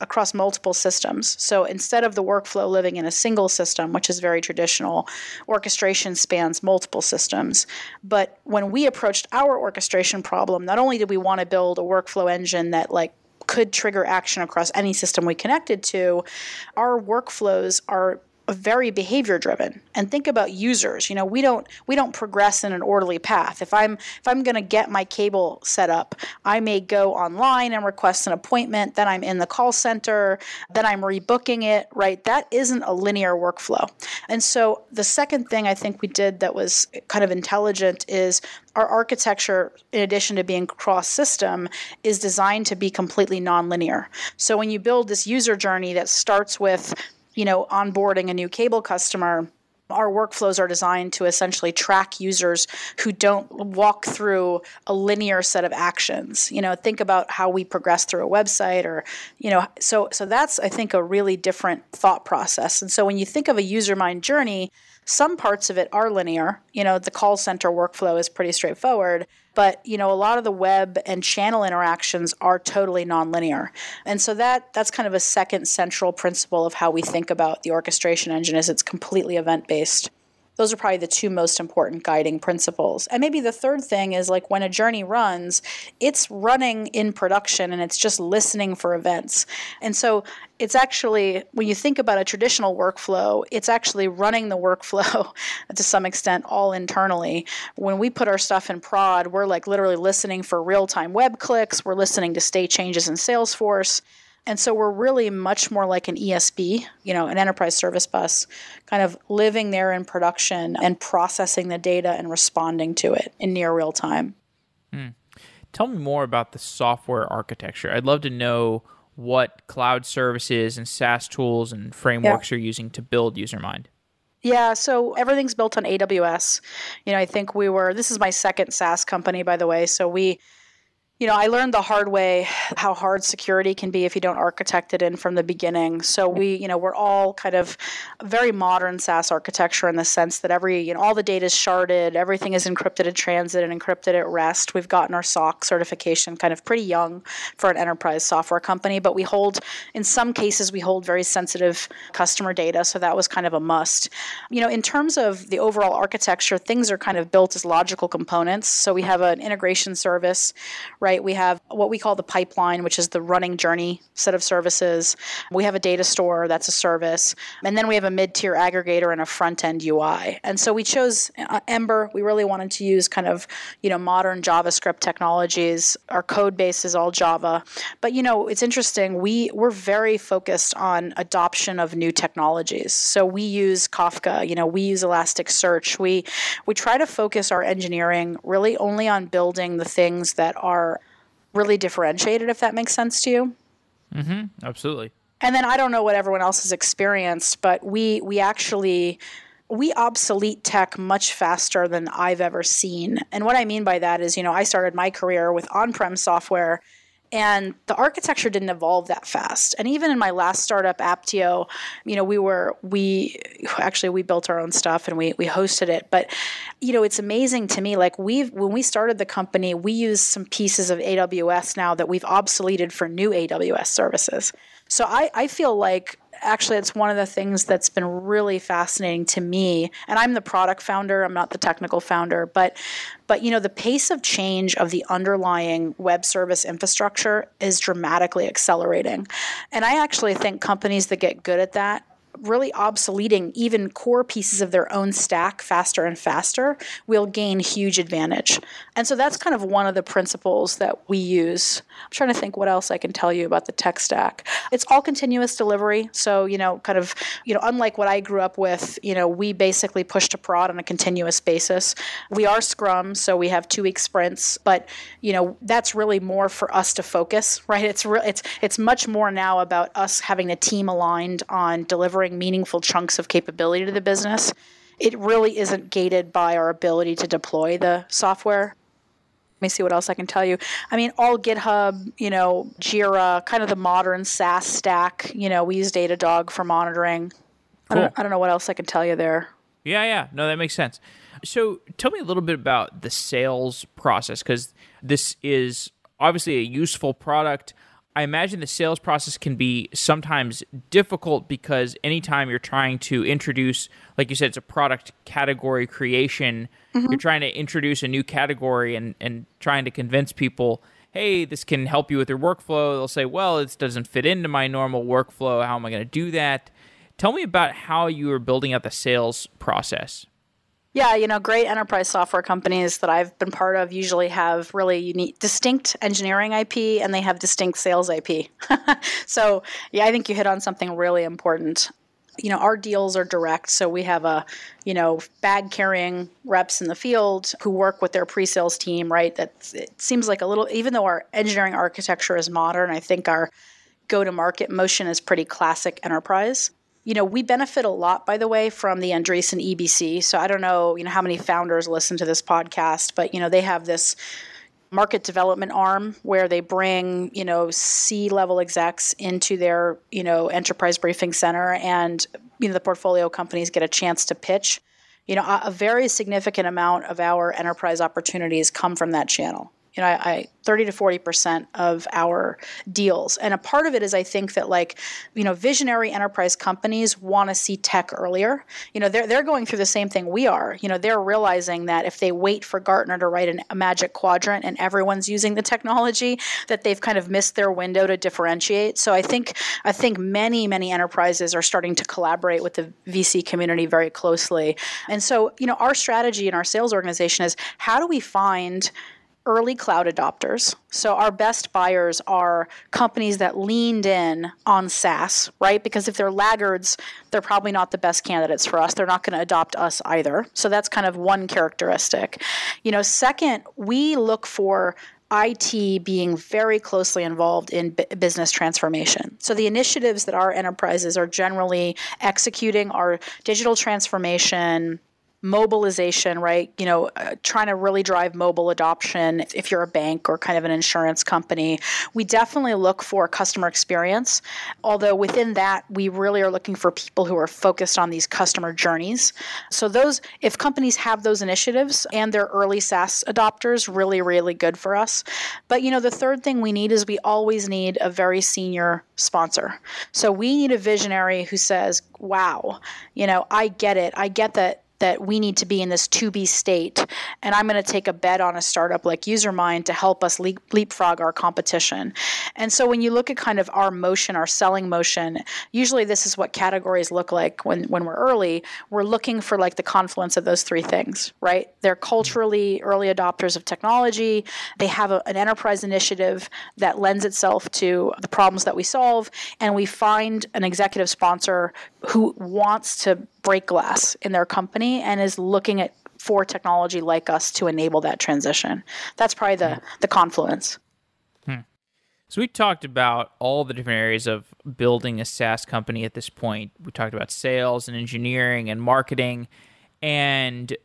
B: across multiple systems. So instead of the workflow living in a single system, which is very traditional, orchestration spans multiple systems. But when we approached our orchestration problem, not only did we want to build a workflow engine that could trigger action across any system we connected to, our workflows are very behavior driven. And think about users. We don't progress in an orderly path. If I'm going to get my cable set up, I may go online and request an appointment, then I'm in the call center, then I'm rebooking it, right? That isn't a linear workflow. And so the second thing I think we did that was kind of intelligent is our architecture, in addition to being cross-system, is designed to be completely nonlinear. So when you build this user journey that starts with onboarding a new cable customer, our workflows are designed to essentially track users who don't walk through a linear set of actions. Think about how we progress through a website so that's, I think, a really different thought process. And so when you think of a Usermind journey, some parts of it are linear. The call center workflow is pretty straightforward, but a lot of the web and channel interactions are totally nonlinear. And so that's kind of a second central principle of how we think about the orchestration engine, is it's completely event-based. Those are probably the two most important guiding principles. And maybe the third thing is when a journey runs, it's running in production and it's just listening for events. And so it's actually, when you think about a traditional workflow, it's actually running the workflow to some extent all internally. When we put our stuff in prod, we're literally listening for real-time web clicks. We're listening to state changes in Salesforce. And so we're really much more like an ESB, an enterprise service bus, kind of living there in production and processing the data and responding to it in near real time.
A: Tell me more about the software architecture. I'd love to know what cloud services and SaaS tools and frameworks you're using to build Usermind.
B: Yeah, so everything's built on AWS. I think this is my second SaaS company, by the way. So I learned the hard way how hard security can be if you don't architect it in from the beginning. So we're all kind of very modern SaaS architecture in the sense that all the data is sharded, everything is encrypted at transit and encrypted at rest. We've gotten our SOC certification kind of pretty young for an enterprise software company, but in some cases, we hold very sensitive customer data. So that was kind of a must. In terms of the overall architecture, things are kind of built as logical components. So we have an integration service, right? We have what we call the pipeline, which is the running journey set of services. We have a data store, that's a service. And then we have a mid-tier aggregator and a front-end UI. And so we chose Ember. We really wanted to use kind of, modern JavaScript technologies. Our code base is all Java. But, it's interesting. We're very focused on adoption of new technologies. So we use Kafka, we use Elasticsearch. We try to focus our engineering really only on building the things that are really differentiated, if that makes sense to you.
A: Mm-hmm. Absolutely.
B: And then I don't know what everyone else has experienced, but we obsolete tech much faster than I've ever seen. And what I mean by that is, I started my career with on-prem software, and the architecture didn't evolve that fast. And even in my last startup, Aptio, we built our own stuff and we hosted it. But, it's amazing to me, when we started the company, we used some pieces of AWS now that we've obsoleted for new AWS services. So I feel like actually it's one of the things that's been really fascinating to me. And I'm the product founder, I'm not the technical founder, but the pace of change of the underlying web service infrastructure is dramatically accelerating. And I actually think companies that get good at that really obsoleting even core pieces of their own stack faster and faster, we'll gain huge advantage. And so that's kind of one of the principles that we use. I'm trying to think what else I can tell you about the tech stack. It's all continuous delivery. So, unlike what I grew up with, we basically push to prod on a continuous basis. We are Scrum, so we have 2-week sprints, but, that's really more for us to focus, right? It's much more now about us having the team aligned on delivering meaningful chunks of capability to the business. It really isn't gated by our ability to deploy the software. Let me see what else I can tell you. I mean, all GitHub, Jira, kind of the modern SaaS stack. We use Datadog for monitoring.
A: Cool.
B: I don't know what else I can tell you there.
A: Yeah. No, that makes sense. So tell me a little bit about the sales process, because this is obviously a useful product. I imagine the sales process can be sometimes difficult because anytime you're trying to introduce, like you said, it's a product category creation, you're trying to introduce a new category and trying to convince people, hey, this can help you with your workflow. They'll say, well, this doesn't fit into my normal workflow. How am I going to do that? Tell me about how you are building out the sales process.
B: Yeah, great enterprise software companies that I've been part of usually have really unique, distinct engineering IP, and they have distinct sales IP. So, I think you hit on something really important. Our deals are direct, so we have bag-carrying reps in the field who work with their pre-sales team, right? It seems like a little, even though our engineering architecture is modern, I think our go-to-market motion is pretty classic enterprise. We benefit a lot, by the way, from the Andreessen EBC. So I don't know, how many founders listen to this podcast, but, they have this market development arm where they bring, C-level execs into their, enterprise briefing center, and, the portfolio companies get a chance to pitch. A very significant amount of our enterprise opportunities come from that channel. 30 to 40% of our deals. And a part of it is, I think that visionary enterprise companies want to see tech earlier. They're going through the same thing we are. They're realizing that if they wait for Gartner to write a magic quadrant and everyone's using the technology, that they've kind of missed their window to differentiate. So I think many, many enterprises are starting to collaborate with the VC community very closely. And so, our strategy in our sales organization is, how do we find early cloud adopters? So our best buyers are companies that leaned in on SaaS, right? Because if they're laggards, they're probably not the best candidates for us. They're not going to adopt us either. So that's kind of one characteristic. Second, we look for IT being very closely involved in business transformation. So the initiatives that our enterprises are generally executing are digital transformation, mobilization, right? Trying to really drive mobile adoption. If you're a bank or kind of an insurance company, we definitely look for customer experience. Although within that, we really are looking for people who are focused on these customer journeys. So if companies have those initiatives and they're early SaaS adopters, really, really good for us. But, the third thing we need is we always need a very senior sponsor. So we need a visionary who says, wow, I get it. I get that we need to be in this to-be state, and I'm going to take a bet on a startup like Usermind to help us leapfrog our competition. And so when you look at kind of our motion, our selling motion, usually this is what categories look like when we're early. We're looking for the confluence of those three things, right? They're culturally early adopters of technology. They have an enterprise initiative that lends itself to the problems that we solve, and we find an executive sponsor who wants to break glass in their company and is looking for technology like us to enable that transition. That's probably the confluence.
A: So we talked about all the different areas of building a SaaS company at this point. We talked about sales and engineering and marketing, and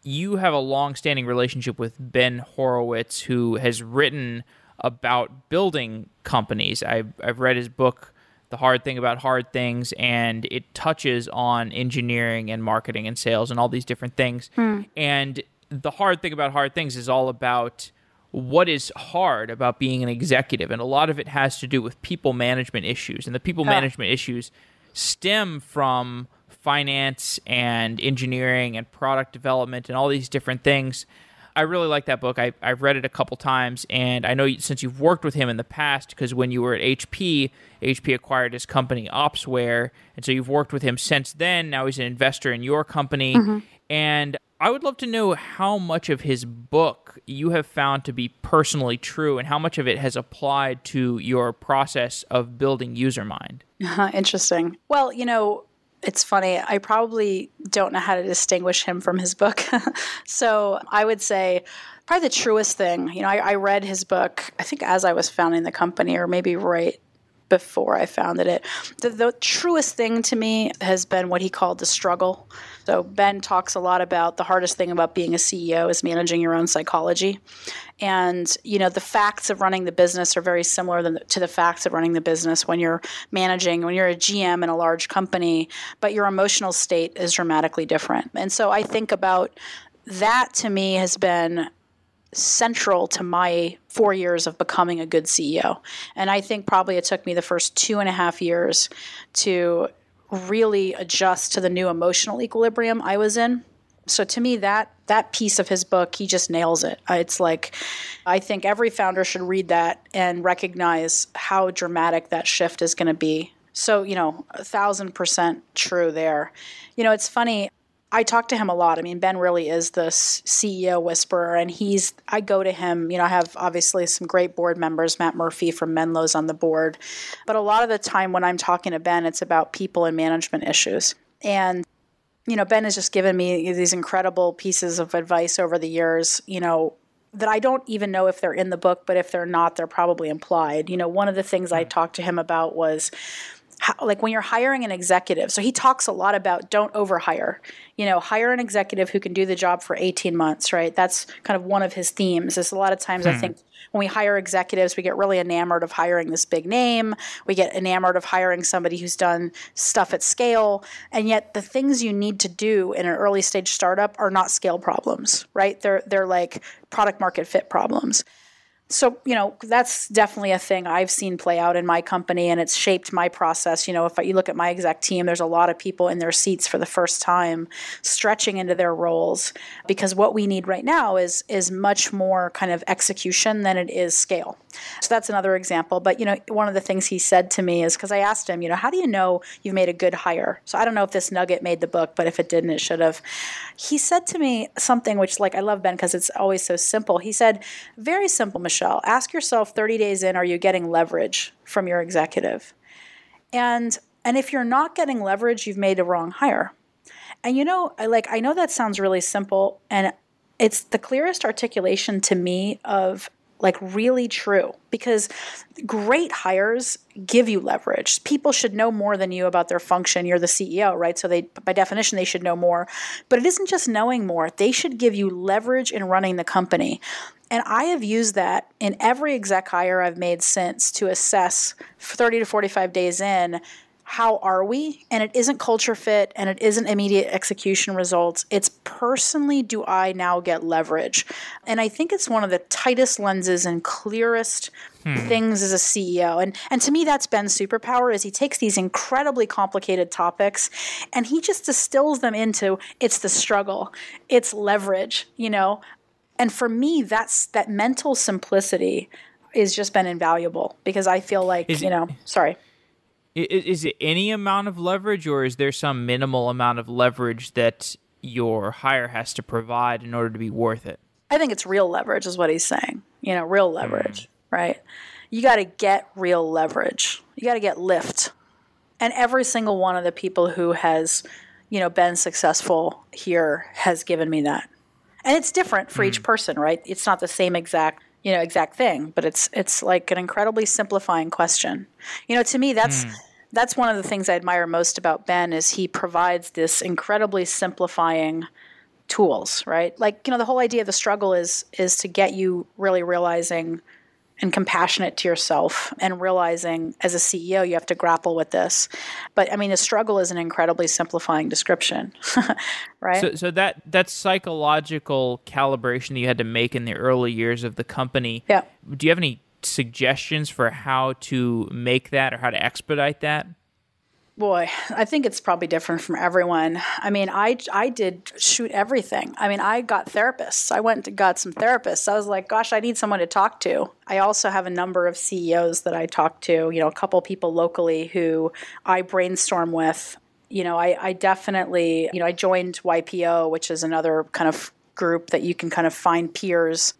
A: you have a long-standing relationship with Ben Horowitz, who has written about building companies. I've read his book, The Hard Thing About Hard Things, and it touches on engineering and marketing and sales and all these different things. And the hard thing about hard things is all about what is hard about being an executive. And a lot of it has to do with people management issues. And the people management issues stem from finance and engineering and product development and all these different things. I really like that book. I've read it a couple times, and I know since you've worked with him in the past, because when you were at HP acquired his company Opsware, and so you've worked with him since then. Now he's an investor in your company, and I would love to know how much of his book you have found to be personally true and how much of it has applied to your process of building Usermind.
B: Interesting. Well, it's funny. I probably don't know how to distinguish him from his book. So I would say probably the truest thing, I read his book, I think as I was founding the company or maybe right before I founded it. The truest thing to me has been what he called the struggle. So Ben talks a lot about the hardest thing about being a CEO is managing your own psychology. And, the facts of running the business are very similar to the facts of running the business when you're when you're a GM in a large company, but your emotional state is dramatically different. And so I think about that to me has been central to my 4 years of becoming a good CEO. And I think probably it took me the first 2.5 years to really adjust to the new emotional equilibrium I was in. So to me, that piece of his book, he just nails it. It's like, I think every founder should read that and recognize how dramatic that shift is going to be. So, 1,000% true there. It's funny. I talk to him a lot. I mean, Ben really is the CEO whisperer, and I go to him. I have obviously some great board members, Matt Murphy from Menlo's on the board. But a lot of the time when I'm talking to Ben, it's about people and management issues. And Ben has just given me these incredible pieces of advice over the years, that I don't even know if they're in the book, but if they're not, they're probably implied. One of the things I talked to him about was when you're hiring an executive. So he talks a lot about don't overhire. Hire an executive who can do the job for 18 months, right? That's kind of one of his themes. Is a lot of times I think when we hire executives, we get really enamored of hiring this big name. We get enamored of hiring somebody who's done stuff at scale. And yet the things you need to do in an early stage startup are not scale problems, right? They're like product market fit problems. So, that's definitely a thing I've seen play out in my company, and it's shaped my process. If you look at my exec team, there's a lot of people in their seats for the first time stretching into their roles, because what we need right now is much more kind of execution than it is scale. So that's another example. But, one of the things he said to me is, because I asked him, how do you know you've made a good hire? So I don't know if this nugget made the book, but if it didn't, it should have. He said to me something which, I love Ben because it's always so simple. He said, very simple, Michelle. Ask yourself 30 days in, are you getting leverage from your executive? And if you're not getting leverage, you've made a wrong hire. And I know that sounds really simple, and it's the clearest articulation to me of really true, because great hires give you leverage. People should know more than you about their function. You're the CEO, right? So by definition, they should know more. But it isn't just knowing more. They should give you leverage in running the company. And I have used that in every exec hire I've made since to assess 30 to 45 days in, how are we? And it isn't culture fit, and it isn't immediate execution results. It's personally, do I now get leverage? And I think it's one of the tightest lenses and clearest things as a CEO. And to me, that's Ben's superpower, is he takes these incredibly complicated topics and he just distills them into, it's the struggle, it's leverage, And for me, that mental simplicity has just been invaluable, because I feel like, sorry.
A: Is it any amount of leverage, or is there some minimal amount of leverage that your hire has to provide in order to be worth it?
B: I think it's real leverage is what he's saying. Real leverage, right? You got to get real leverage. You got to get lift. And every single one of the people who has, been successful here has given me that. And it's different for each person, right? It's not the same exact thing, but it's like an incredibly simplifying question. To me, that's one of the things I admire most about Ben, is he provides this incredibly simplifying tools, right? The whole idea of the struggle is to get you really realizing and compassionate to yourself, and realizing as a CEO you have to grapple with this. But I mean, the struggle is an incredibly simplifying description, right?
A: So that psychological calibration that you had to make in the early years of the company,
B: yeah.
A: Do you have any suggestions for how to make that or how to expedite that?
B: Boy, I think it's probably different from everyone. I mean, I did shoot everything. I mean, I got therapists. I went and got some therapists. I was like, gosh, I need someone to talk to. I also have a number of CEOs that I talk to, a couple people locally who I brainstorm with. I definitely, I joined YPO, which is another kind of group that you can kind of find peers.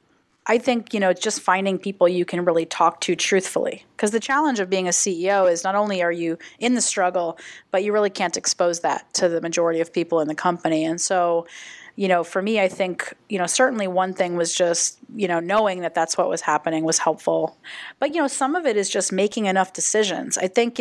B: I think, just finding people you can really talk to truthfully. Because the challenge of being a CEO is not only are you in the struggle, but you really can't expose that to the majority of people in the company. And so, for me, I think, certainly one thing was just, knowing that that's what was happening was helpful. But, some of it is just making enough decisions. I think,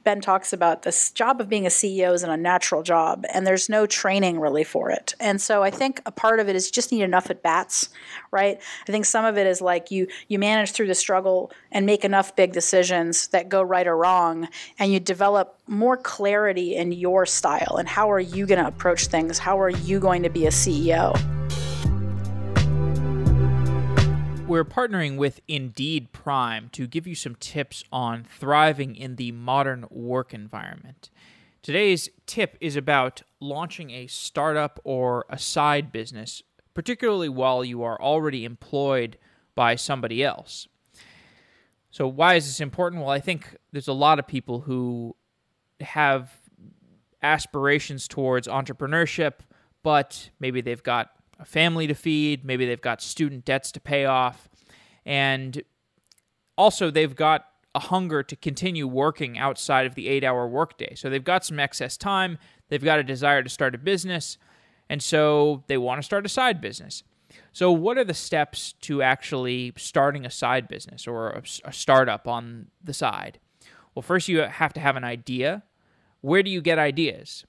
B: Ben talks about this job of being a CEO is an unnatural job, and there's no training really for it. And so I think a part of it is you just need enough at bats, right? I think some of it is like you manage through the struggle and make enough big decisions that go right or wrong, and you develop more clarity in your style and how are you going to approach things? How are you going to be a CEO?
A: We're partnering with Indeed Prime to give you some tips on thriving in the modern work environment. Today's tip is about launching a startup or a side business, particularly while you are already employed by somebody else. So why is this important? Well, I think there's a lot of people who have aspirations towards entrepreneurship, but maybe they've got a family to feed, maybe they've got student debts to pay off, and also they've got a hunger to continue working outside of the 8-hour workday. So they've got some excess time, they've got a desire to start a business, and so they want to start a side business. So what are the steps to actually starting a side business or a startup on the side? Well, first you have to have an idea. Where do you get ideas?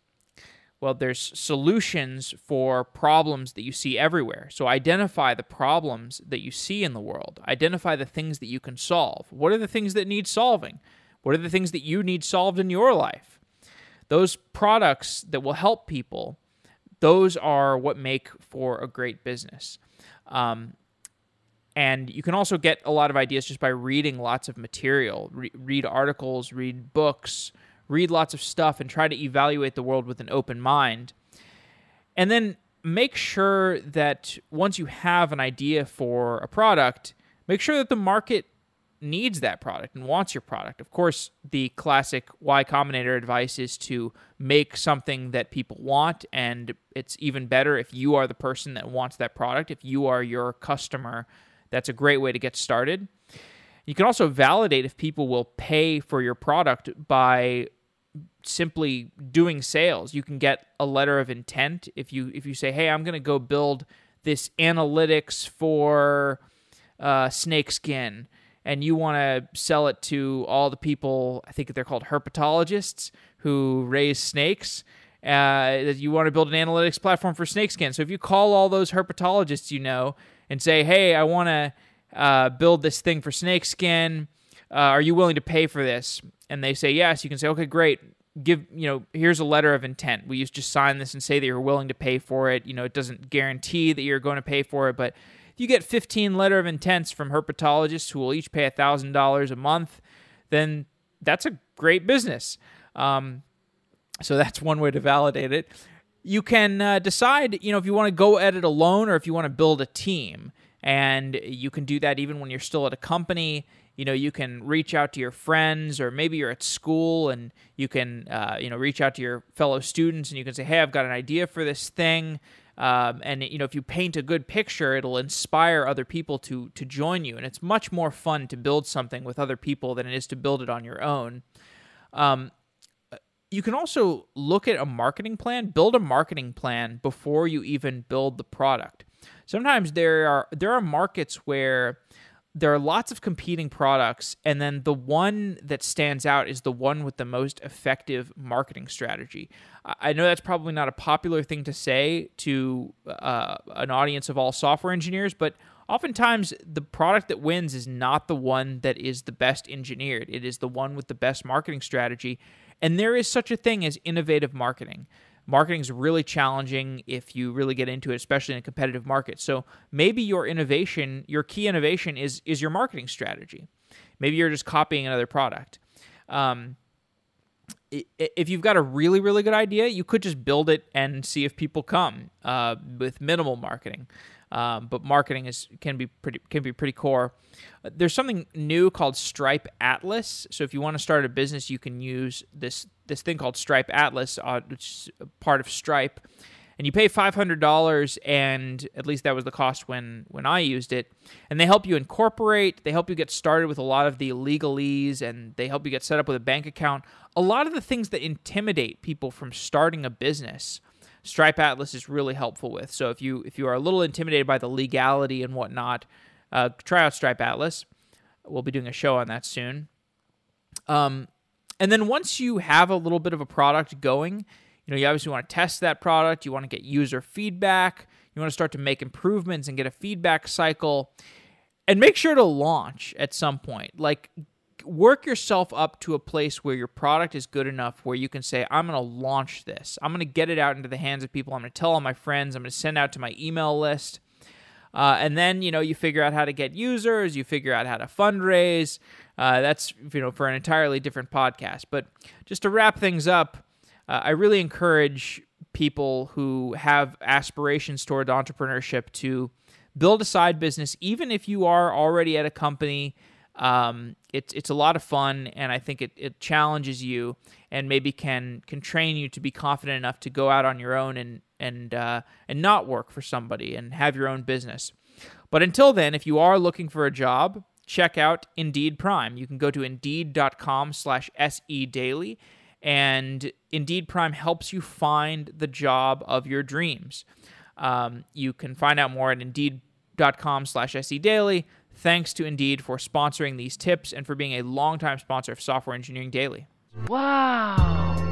A: Well, there's solutions for problems that you see everywhere. So identify the problems that you see in the world. Identify the things that you can solve. What are the things that need solving? What are the things that you need solved in your life? Those products that will help people, those are what make for a great business. And you can also get a lot of ideas just by reading lots of material. Read articles, read books, read lots of stuff, and try to evaluate the world with an open mind. And then make sure that once you have an idea for a product, make sure that the market needs that product and wants your product. Of course, the classic Y Combinator advice is to make something that people want, and it's even better if you are the person that wants that product. If you are your customer, that's a great way to get started. You can also validate if people will pay for your product by simply doing sales. You can get a letter of intent if you say, hey, I'm going to go build this analytics for snakeskin, and you want to sell it to all the people, I think they're called herpetologists, who raise snakes. You want to build an analytics platform for snakeskin. So if you call all those herpetologists and say, hey, I want to build this thing for snakeskin, are you willing to pay for this? And they say yes, you can say, okay, great. Here's a letter of intent. Will you just sign this and say that you're willing to pay for it? It doesn't guarantee that you're going to pay for it, but if you get 15 letter of intents from herpetologists who will each pay $1,000 a month, then that's a great business. So that's one way to validate it. You can decide, if you want to go at it alone or if you want to build a team. And you can do that even when you're still at a company. You can reach out to your friends, or maybe you're at school and you can, reach out to your fellow students and you can say, hey, I've got an idea for this thing. And if you paint a good picture, it'll inspire other people to join you. And it's much more fun to build something with other people than it is to build it on your own. You can also look at a marketing plan, build a marketing plan before you even build the product. Sometimes there are markets where there are lots of competing products, and then the one that stands out is the one with the most effective marketing strategy. I know that's probably not a popular thing to say to an audience of all software engineers, but oftentimes the product that wins is not the one that is the best engineered. It is the one with the best marketing strategy, and there is such a thing as innovative marketing. Marketing is really challenging if you really get into it, especially in a competitive market. So maybe your key innovation is your marketing strategy. Maybe you're just copying another product. if you've got a really, really good idea, you could just build it and see if people come with minimal marketing. But marketing can be pretty core. There's something new called Stripe Atlas. So if you want to start a business, you can use this thing called Stripe Atlas, which is part of Stripe. And you pay $500, and at least that was the cost when I used it. And they help you incorporate, they help you get started with a lot of the legalese, and they help you get set up with a bank account. A lot of the things that intimidate people from starting a business, Stripe Atlas is really helpful with. So if you are a little intimidated by the legality and whatnot, try out Stripe Atlas. We'll be doing a show on that soon. And then once you have a little bit of a product going, you obviously want to test that product. You want to get user feedback. You want to start to make improvements and get a feedback cycle. And make sure to launch at some point. Like, work yourself up to a place where your product is good enough where you can say, I'm going to launch this. I'm going to get it out into the hands of people. I'm going to tell all my friends. I'm going to send out to my email list. And then, you figure out how to get users. You figure out how to fundraise. That's, for an entirely different podcast. But just to wrap things up, I really encourage people who have aspirations toward entrepreneurship to build a side business, even if you are already at a company. It's a lot of fun, and I think it challenges you and maybe can train you to be confident enough to go out on your own and not work for somebody and have your own business. But until then, if you are looking for a job, check out Indeed Prime. You can go to Indeed.com/SEDaily. And Indeed Prime helps you find the job of your dreams. You can find out more at Indeed.com/SEDaily. Thanks to Indeed for sponsoring these tips and for being a longtime sponsor of Software Engineering Daily.
C: Wow.